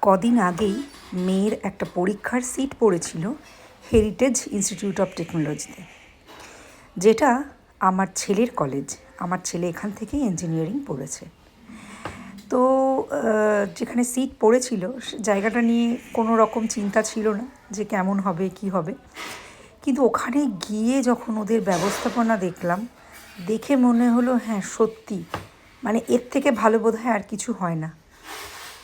কদিন আগেই মেয়ের একটা পরীক্ষার সিট পড়েছিল হেরিটেজ ইনস্টিটিউট অফ টেকনোলজিতে, যেটা আমার ছেলের কলেজ। আমার ছেলে এখান থেকেই ইঞ্জিনিয়ারিং পড়েছে। তো যেখানে সিট পড়েছিল জায়গাটা নিয়ে কোনো রকম চিন্তা ছিল না যে কেমন হবে কি হবে, কিন্তু ওখানে গিয়ে যখন ওদের ব্যবস্থাপনা দেখলাম, দেখে মনে হলো হ্যাঁ সত্যি, মানে এর থেকে ভালো বোধহয় আর কিছু হয় না।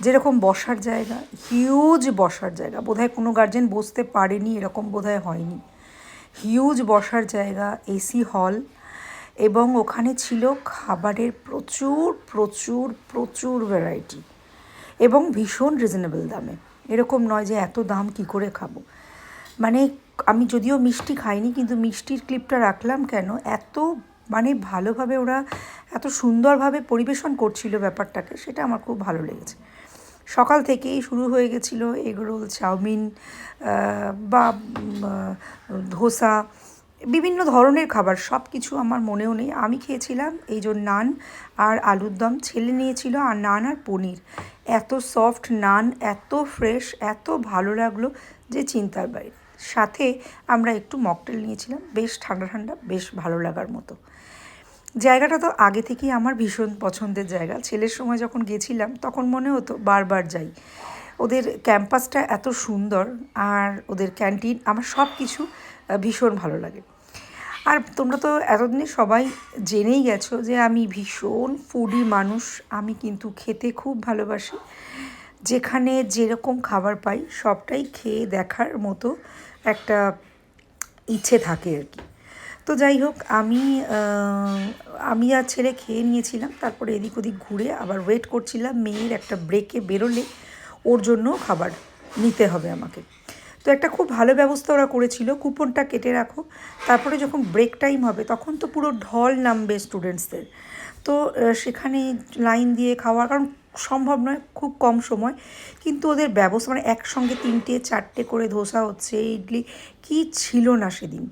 যেরকম বসার জায়গা, হিউজ বসার জায়গা, বোধহয় কোনো গার্জেন বসতে পারেনি এরকম বোধহয় হয়নি। হিউজ বসার জায়গা, এসি হল, এবং ওখানে ছিল খাবারের প্রচুর প্রচুর প্রচুর ভ্যারাইটি এবং ভীষণ রিজনেবল দামে। এরকম নয় যে এত দাম কি করে খাবো। মানে আমি যদিও মিষ্টি খাইনি, কিন্তু মিষ্টির ক্লিপটা রাখলাম কেন, এত মানে ভালোভাবে ওরা এত সুন্দরভাবে পরিবেশন করছিল ব্যাপারটাকে, সেটা আমার খুব ভালো লেগেছে। সকাল থেকেই শুরু হয়ে গেছিলো এগরোল, চাউমিন বা ধোসা, বিভিন্ন ধরনের খাবার, সব কিছু আমার মনেও নেই। আমি খেয়েছিলাম এই যে নান আর আলুর দম, ছেলে নিয়েছিল আর নান আর পনির। এত সফট নান, এত ফ্রেশ, এত ভালো লাগলো যে চিন্তার বাইরে। সাথে আমরা একটু মকটেল নিয়েছিলাম, বেশ ঠান্ডা ঠান্ডা, বেশ ভালো লাগার মতো। জায়গাটা তো আগে থেকেই আমার ভীষণ পছন্দের জায়গা। ছেলের সময় যখন গেছিলাম তখন মনে হতো বারবার যাই। ওদের ক্যাম্পাসটা এত সুন্দর, আর ওদের ক্যান্টিন, আমার সব কিছু ভীষণ ভালো লাগে। আর তোমরা তো এতদিনে সবাই জেনেই গেছো যে আমি ভীষণ ফুডি মানুষ। আমি কিন্তু খেতে খুব ভালোবাসি। যেখানে যেরকম খাবার পাই সবটাই খেয়ে দেখার মতো একটা ইচ্ছে থাকে আর কি। তো যাই হোক, আমি আর ছেলে খেয়ে নিয়েছিলাম, তারপরে এদিক ওদিক ঘুরে আবার ওয়েট করছিলাম মেয়ের একটা ব্রেকে বেরোলে ওর জন্য খাবার নিতে হবে আমাকে। তো একটা খুব ভালো ব্যবস্থা ওরা করেছিল, কুপনটা কেটে রাখো, তারপরে যখন ব্রেক টাইম হবে তখন তো পুরো ঢল নামবে স্টুডেন্টসদের। তো সেখানে লাইন দিয়ে খাওয়া, কারণ সম্ভব নয় খুব কম সময়, কিন্তু ওদের ব্যবস্থা মানে একসঙ্গে 3-4টে করে ধোসা হচ্ছে, ইডলি, কি ছিল না সেদিন।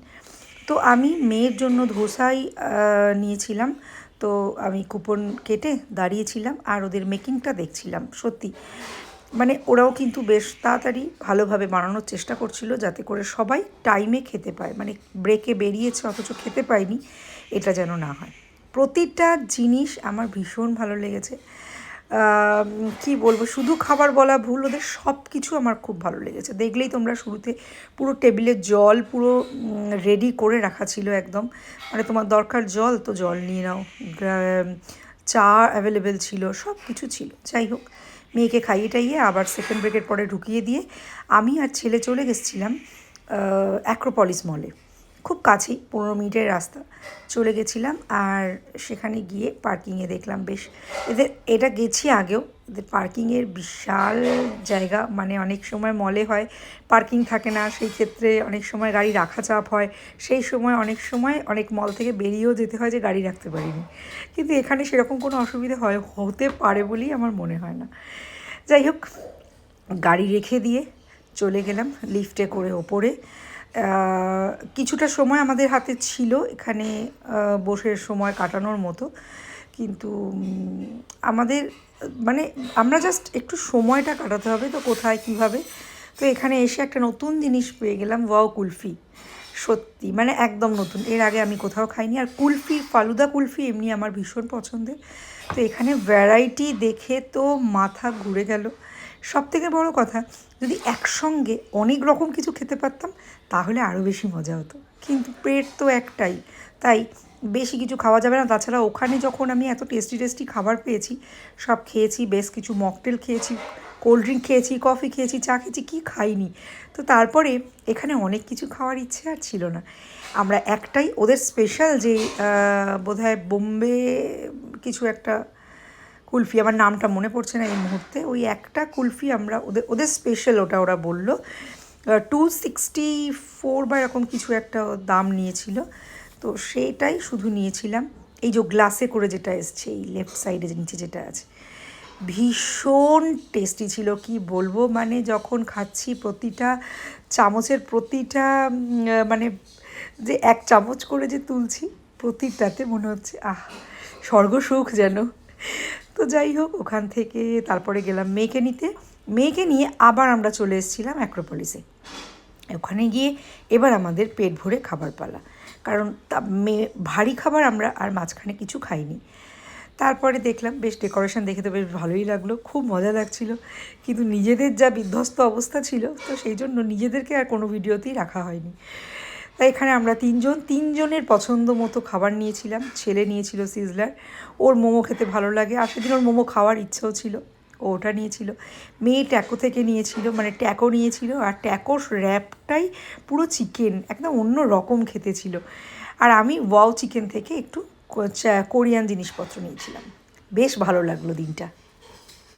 তো আমি মেয়ের জন্য ধোসাই নিয়েছিলাম। তো আমি কুপন কেটে দাঁড়িয়েছিলাম আর ওদের মেকিংটা দেখছিলাম। সত্যি মানে ওরাও কিন্তু বেশ তাড়াতাড়ি ভালোভাবে বানানোর চেষ্টা করছিল, যাতে করে সবাই টাইমে খেতে পায়। মানে ব্রেকে বেরিয়েছে অথচ খেতে পায়নি, এটা যেন না হয়। প্রতিটা জিনিস আমার ভীষণ ভালো লেগেছে। কি বলবো, শুধু খাবার বলা ভুল, ওদের সব কিছু আমার খুব ভালো লেগেছে। দেখলেই তোমরা শুরুতে পুরো টেবিলে জল পুরো রেডি করে রাখা ছিল একদম, মানে তোমার দরকার জল তো জল নিয়ে নাও, চা অ্যাভেলেবেল ছিল, সব কিছু ছিল। যাই হোক, মেয়েকে খাইয়ে টাইয়ে আবার সেকেন্ড ব্রেকের পরে ঢুকিয়ে দিয়ে আমি আর ছেলে চলে গেছিলাম অ্যাক্রোপলিস মলে। খুব কাছেই, 15 মিনিটের রাস্তা। চলে গেছিলাম আর সেখানে গিয়ে পার্কিংয়ে দেখলাম বেশ, এটা গেছি আগেও, এদের পার্কিংয়ের বিশাল জায়গা। মানে অনেক সময় মলে হয় পার্কিং থাকে না, সেই ক্ষেত্রে অনেক সময় গাড়ি রাখা চাপ হয়, সেই সময় অনেক মল থেকে বেরিয়েও যেতে হয় যে গাড়ি রাখতে পারিনি। কিন্তু এখানে সেরকম কোনো অসুবিধা হতে পারে বলেই আমার মনে হয় না। যাই হোক, গাড়ি রেখে দিয়ে চলে গেলাম লিফটে করে ওপরে। কিছুটা সময় আমাদের হাতে ছিল এখানে বসে সময় কাটানোর মতো, কিন্তু আমাদের মানে আমরা জাস্ট একটু সময়টা কাটাতে হবে, তো কোথায় কীভাবে। তো এখানে এসে একটা নতুন জিনিস পেয়ে গেলাম, ওয়াও কুলফি। সত্যি মানে একদম নতুন, এর আগে আমি কোথাও খাইনি। আর কুলফি, ফালুদা কুলফি এমনি আমার ভীষণ পছন্দের। তো এখানে ভ্যারাইটি দেখে তো মাথা ঘুরে গেল। সবথেকে বড় কথা, যদি একসঙ্গে অনেক রকম কিছু খেতে পারতাম তাহলে আরও বেশি মজা হতো, কিন্তু পেট তো একটাই, তাই বেশি কিছু খাওয়া যাবে না। তাছাড়া ওখানে যখন আমি এত টেস্টি টেস্টি খাবার পেয়েছি, সব খেয়েছি, বেশ কিছু মকটেল খেয়েছি, কোল্ড ড্রিঙ্ক খেয়েছি, কফি খেয়েছি, চা খেয়েছি, কী খাইনি। তো তারপরে এখানে অনেক কিছু খাওয়ার ইচ্ছে আর ছিল না। আমরা একটাই ওদের স্পেশাল যে বোধহয় বোম্বে কিছু একটা কুলফি, আমার নামটা মনে পড়ছে না এই মুহূর্তে, ওই একটা কুলফি আমরা ওদের স্পেশাল, ওটা ওরা বললো 264 বা এরকম কিছু একটা দাম নিয়েছিল। তো সেইটাই শুধু নিয়েছিলাম। এই যে গ্লাসে করে যেটা এসছে এই লেফট সাইডে নিচে যেটা আছে, ভীষণ টেস্টি ছিল, কি বলবো। মানে যখন খাচ্ছি প্রতিটা চামচের প্রতিটা মানে যে এক চামচ করে যে তুলছি, প্রতিটাতে মনে হচ্ছে স্বর্গসুখ যেন। তো যাই হোক, ওখান থেকে তারপরে গেলাম মেয়েকে নিতে। মেয়েকে নিয়ে আবার আমরা চলে এসেছিলাম অ্যাক্রোপলিসে। ওখানে গিয়ে এবার আমাদের পেট ভরে খাবার পালা, কারণ ভারী খাবার আমরা আর মাঝখানে কিছু খাইনি। তারপরে দেখলাম বেশ ডেকোরেশন দেখে তো বেশ ভালোই লাগলো, খুব মজা লাগছিল, কিন্তু নিজেদের যা বিধ্বস্ত অবস্থা ছিল, তো সেই জন্য নিজেদেরকে আর কোনো ভিডিওতেই রাখা হয়নি। তাই এখানে আমরা তিনজনের পছন্দ মতো খাবার নিয়েছিলাম। ছেলে নিয়েছিল সিজলার, ওর মোমো খেতে ভালো লাগে, আর সেদিন ওর মোমো খাওয়ার ইচ্ছেও ছিল, ও ওটা নিয়েছিল। মেয়ে ট্যাকো থেকে নিয়েছিল, মানে ট্যাকো নিয়েছিল, আর ট্যাকোর র্যাপটাই পুরো চিকেন, একদম অন্য রকম খেতে ছিল। আর আমি ওয়াও চিকেন থেকে একটু কোরিয়ান জিনিসপত্র নিয়েছিলাম। বেশ ভালো লাগলো দিনটা।